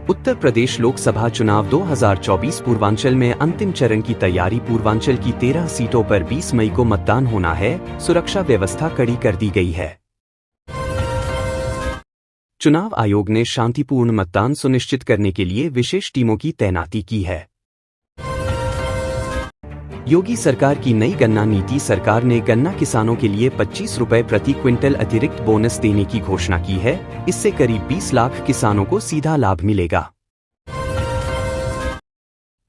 उत्तर प्रदेश लोकसभा चुनाव 2024 पूर्वांचल में अंतिम चरण की तैयारी। पूर्वांचल की 13 सीटों पर 20 मई को मतदान होना है। सुरक्षा व्यवस्था कड़ी कर दी गई है। चुनाव आयोग ने शांतिपूर्ण मतदान सुनिश्चित करने के लिए विशेष टीमों की तैनाती की है। योगी सरकार की नई गन्ना नीति। सरकार ने गन्ना किसानों के लिए 25 रुपए प्रति क्विंटल अतिरिक्त बोनस देने की घोषणा की है। इससे करीब 20 लाख किसानों को सीधा लाभ मिलेगा।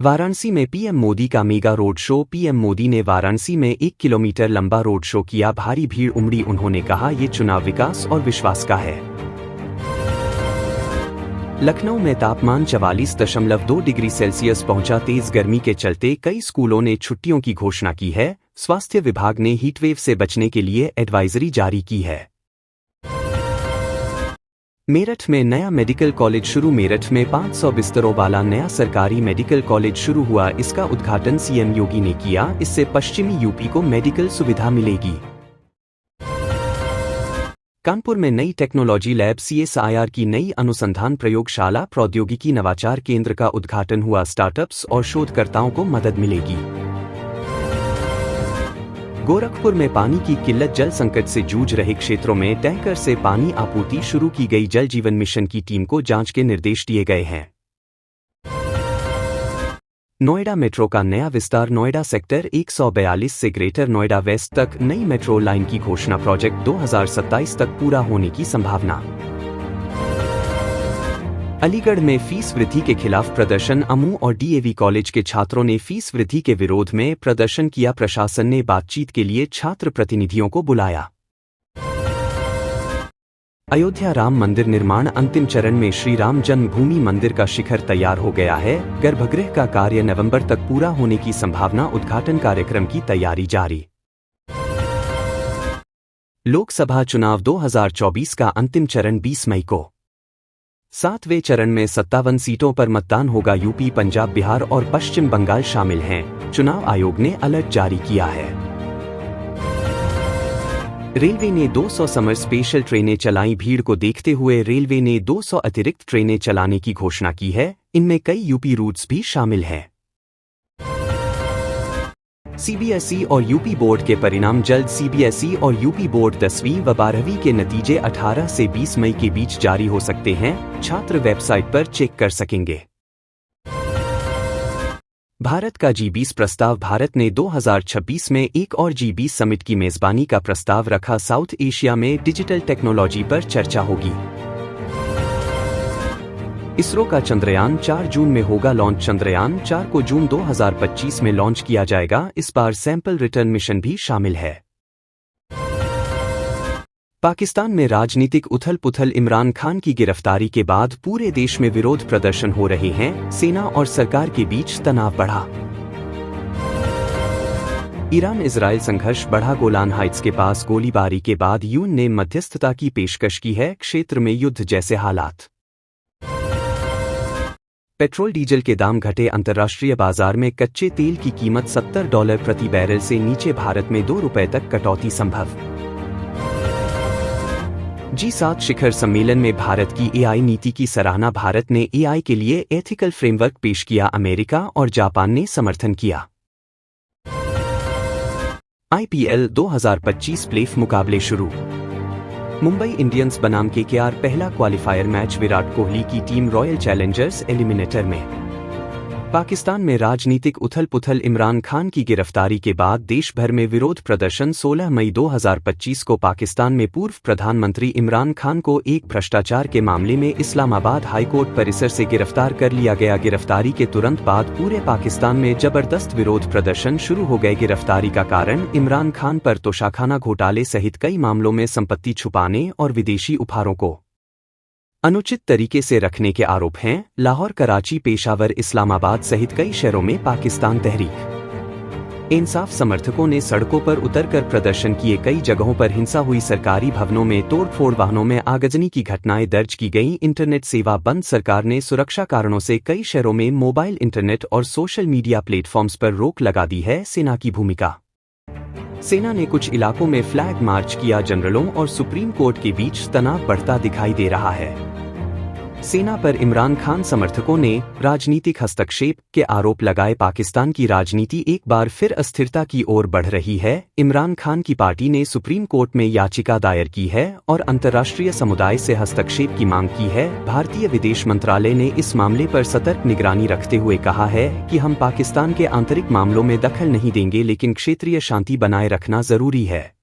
वाराणसी में पीएम मोदी का mega road show. PM Modi ने वाराणसी में 1 किलोमीटर लंबा रोड शो किया। भारी भीड़ उमड़ी। उन्होंने कहा, ये चुनाव विकास और विश्वास का है। लखनऊ में तापमान 44.2 डिग्री सेल्सियस पहुंचा। तेज गर्मी के चलते कई स्कूलों ने छुट्टियों की घोषणा की है। स्वास्थ्य विभाग ने हीटवेव से बचने के लिए एडवाइजरी जारी की है। मेरठ में नया मेडिकल कॉलेज शुरू। मेरठ में 500 बिस्तरों वाला नया सरकारी मेडिकल कॉलेज शुरू हुआ। इसका उद्घाटन सीएम योगी ने किया। इससे पश्चिमी यूपी को मेडिकल सुविधा मिलेगी। कानपुर में नई टेक्नोलॉजी लैब। सीएसआईआर की नई अनुसंधान प्रयोगशाला प्रौद्योगिकी नवाचार केंद्र का उद्घाटन हुआ। स्टार्टअप्स और शोधकर्ताओं को मदद मिलेगी। गोरखपुर में पानी की किल्लत। जल संकट से जूझ रहे क्षेत्रों में टैंकर से पानी आपूर्ति शुरू की गई। जल जीवन मिशन की टीम को जांच के निर्देश दिए गए हैं। नोएडा मेट्रो का नया विस्तार। नोएडा सेक्टर 142 से ग्रेटर नोएडा वेस्ट तक नई मेट्रो लाइन की घोषणा। प्रोजेक्ट 2027 तक पूरा होने की संभावना। अलीगढ़ में फीस वृद्धि के खिलाफ प्रदर्शन। अमू और डीएवी कॉलेज के छात्रों ने फीस वृद्धि के विरोध में प्रदर्शन किया। प्रशासन ने बातचीत के लिए छात्र प्रतिनिधियों को बुलाया। अयोध्या राम मंदिर निर्माण अंतिम चरण में। श्री राम जन्मभूमि मंदिर का शिखर तैयार हो गया है। गर्भगृह का कार्य नवंबर तक पूरा होने की संभावना। उद्घाटन कार्यक्रम की तैयारी जारी। लोकसभा चुनाव 2024 का अंतिम चरण 20 मई को। 7वें चरण में 57 सीटों पर मतदान होगा। यूपी, पंजाब, बिहार और पश्चिम बंगाल शामिल हैं। चुनाव आयोग ने अलर्ट जारी किया है। रेलवे ने 200 समर स्पेशल ट्रेनें चलाई। भीड़ को देखते हुए रेलवे ने 200 अतिरिक्त ट्रेनें चलाने की घोषणा की है। इनमें कई यूपी रूट्स भी शामिल हैं। सीबीएसई और यूपी बोर्ड के परिणाम जल्द। सीबीएसई और यूपी बोर्ड 10वीं व 12वीं के नतीजे 18 से 20 मई के बीच जारी हो सकते हैं। छात्र वेबसाइट पर चेक कर सकेंगे। भारत का G20 प्रस्ताव। भारत ने 2026 में एक और G20 समिट की मेजबानी का प्रस्ताव रखा। साउथ एशिया में डिजिटल टेक्नोलॉजी पर चर्चा होगी। इसरो का चंद्रयान 4 जून में होगा लॉन्च। चंद्रयान 4 को जून 2025 में लॉन्च किया जाएगा। इस बार सैंपल रिटर्न मिशन भी शामिल है। पाकिस्तान में राजनीतिक उथल-पुथल। इमरान खान की गिरफ्तारी के बाद पूरे देश में विरोध प्रदर्शन हो रहे हैं। सेना और सरकार के बीच तनाव बढ़ा। ईरान इजराइल संघर्ष बढ़ा। गोलान हाइट्स के पास गोलीबारी के बाद यूएन ने मध्यस्थता की पेशकश की है। क्षेत्र में युद्ध जैसे हालात। पेट्रोल डीजल के दाम घटे। अंतर्राष्ट्रीय बाजार में कच्चे तेल की कीमत $70 प्रति बैरल से नीचे। भारत में ₹2 तक कटौती संभव। G7 शिखर सम्मेलन में भारत की एआई नीति की सराहना। भारत ने एआई के लिए एथिकल फ्रेमवर्क पेश किया। अमेरिका और जापान ने समर्थन किया। आईपीएल 2025 प्लेऑफ मुकाबले शुरू। मुंबई इंडियंस बनाम केकेआर पहला क्वालिफायर मैच। विराट कोहली की टीम रॉयल चैलेंजर्स एलिमिनेटर में। पाकिस्तान में राजनीतिक उथल-पुथल। इमरान खान की गिरफ्तारी के बाद देश भर में विरोध प्रदर्शन। 16 मई 2025 को पाकिस्तान में पूर्व प्रधानमंत्री इमरान खान को एक भ्रष्टाचार के मामले में इस्लामाबाद हाईकोर्ट परिसर से गिरफ्तार कर लिया गया। गिरफ्तारी के तुरंत बाद पूरे पाकिस्तान में जबरदस्त विरोध प्रदर्शन शुरू हो गए। गिरफ्तारी का कारण इमरान खान पर तोशाखाना घोटाले सहित कई मामलों में संपत्ति छुपाने और विदेशी उपहारों को अनुचित तरीके से रखने के आरोप हैं। लाहौर, कराची, पेशावर, इस्लामाबाद सहित कई शहरों में पाकिस्तान तहरीक इंसाफ समर्थकों ने सड़कों पर उतरकर प्रदर्शन किए। कई जगहों पर हिंसा हुई। सरकारी भवनों में तोड़फोड़, वाहनों में आगजनी की घटनाएं दर्ज की गईं। इंटरनेट सेवा बंद। सरकार ने सुरक्षा कारणों से कई शहरों में मोबाइल इंटरनेट और सोशल मीडिया प्लेटफॉर्म्स पर रोक लगा दी है। सेना की भूमिका। सेना ने कुछ इलाकों में फ्लैग मार्च किया। जनरलों और सुप्रीम कोर्ट के बीच तनाव बढ़ता दिखाई दे रहा है। सेना पर इमरान खान समर्थकों ने राजनीतिक हस्तक्षेप के आरोप लगाए। पाकिस्तान की राजनीति एक बार फिर अस्थिरता की ओर बढ़ रही है। इमरान खान की पार्टी ने सुप्रीम कोर्ट में याचिका दायर की है और अंतर्राष्ट्रीय समुदाय से हस्तक्षेप की मांग की है। भारतीय विदेश मंत्रालय ने इस मामले पर सतर्क निगरानी रखते हुए कहा है कि हम पाकिस्तान के आंतरिक मामलों में दखल नहीं देंगे, लेकिन क्षेत्रीय शांति बनाए रखना जरूरी है।